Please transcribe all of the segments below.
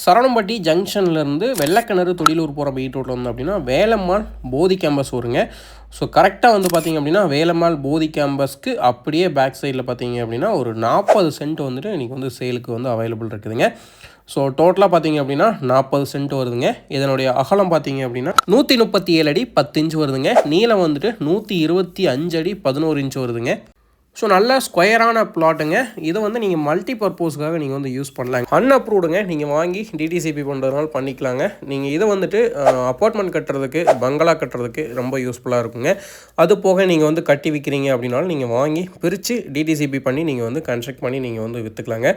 சரவணம்பட்டி ஜங்ஷன்லேருந்து வெள்ளக்கிணறு தொடிலூர் போகிற மெயின் ரோட்டில் வந்து அப்படின்னா வேலம்மாள் போதி கேம்பஸ் வருங்க. ஸோ கரெக்டாக வந்து பார்த்திங்க அப்படின்னா வேலம்மாள் போதி கேம்பஸ்க்கு அப்படியே பேக் சைடில் பார்த்திங்க அப்படின்னா ஒரு 40 சென்ட் வந்துட்டு இன்றைக்கி வந்து சேலுக்கு வந்து அவைலபிள் இருக்குதுங்க. ஸோ டோட்டலாக பார்த்திங்க அப்படின்னா 40 சென்ட் வருதுங்க. இதனுடைய அகலம் பார்த்திங்க அப்படின்னா 137 அடி 10 இன்ச் வருதுங்க. நீளம் வந்துட்டு 125 அடி 11 இன்ச் வருதுங்க. ஸோ நல்ல ஸ்கொயரான பிளாட்டுங்க. இதை வந்து நீங்கள் மல்டி பர்பஸ்க்காக நீங்கள் வந்து யூஸ் பண்ணலாங்க. அன்அப்ரூவ்டுங்க. நீங்கள் வாங்கி டிடிசிபி பண்ணுறதுனால பண்ணிக்கலாங்க. நீங்கள் இதை வந்துட்டு அப்பார்ட்மெண்ட் கட்டுறதுக்கு பங்களா கட்டுறதுக்கு ரொம்ப யூஸ்ஃபுல்லாக இருக்குங்க. அது போக நீங்கள் வந்து கட்டி விற்கிறீங்க அப்படின்னாலும் நீங்கள் வாங்கி பிரித்து டிடிசிபி பண்ணி நீங்கள் வந்து கன்ஸ்ட்ரக்ட் பண்ணி நீங்கள் வந்து விற்றுக்கலாங்க.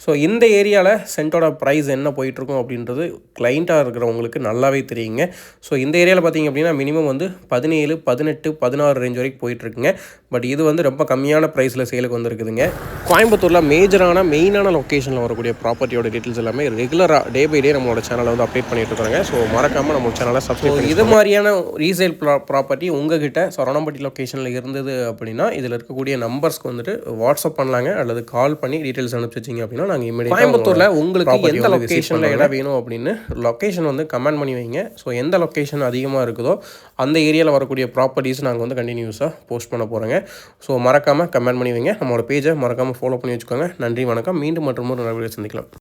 ஸோ இந்த ஏரியாவில் சென்ட்டோட ப்ரைஸ் என்ன போயிட்டுருக்கும் அப்படின்றது கிளைண்ட்டாக இருக்கிறவங்களுக்கு நல்லாவே தெரியுங்க. ஸோ இந்த ஏரியாவில் பார்த்தீங்க அப்படின்னா மினிமம் வந்து 17, 18, 16 ரேஞ்ச் வரைக்கும் போயிட்டுருக்குங்க. பட் இது வந்து ரொம்ப கம்மியான ப்ரைஸில் சேலுக்கு வந்துருக்குதுங்க. கோயம்புத்தூரில் மெயினான லொக்கேஷனில் வரக்கூடிய ப்ராப்பர்ட்டியோட டீட்டெயில்ஸ் எல்லாமே ரெகுலராக டே பை டே நம்மளோட சேனலில் வந்து அப்டேட் பண்ணிட்டு இருக்காங்க. ஸோ மறக்காமல் நம்ம சேனலை சப்ஸ்கிரைப் பண்ணி இது மாதிரியான ரீசேல் ப்ராப்பர்ட்டி உங்ககிட்ட சரவணம்பட்டி லொக்கேஷனில் இருந்தது அப்படின்னா இதில் இருக்கக்கூடிய நம்பர்ஸ்க்கு வந்துட்டு வாட்ஸ்அப் பண்ணலாங்க, அல்லது கால் பண்ணி டீட்டெயில்ஸ் அனுப்பிச்சு வச்சிங்க அப்படின்னா நாங்கள் இமீடியட்டாக கோயம்புத்தூரில் உங்களுக்கு எந்த லொக்கேஷனில் இடம் வேணும் அப்படின்னு லொக்கேஷன் வந்து கமெண்ட் பண்ணி வைங்க. ஸோ எந்த லொக்கேஷன் அதிகமாக இருக்குதோ அந்த ஏரியாவில் வரக்கூடிய ப்ராப்பர்ட்டிஸ் நாங்கள் வந்து கண்டினியூஸாக போஸ்ட் பண்ண போகிறோங்க. ஸோ மறக்காமல் கமெண்ட் பண்ணி வைங்க. நம்மளோட பேஜை மறக்காமல் ஃபாலோ பண்ணி வச்சுக்கோங்க. நன்றி, வணக்கம். மீண்டும் மற்றும் ஒரு நல்ல வீடியோ சந்திக்கலாம்.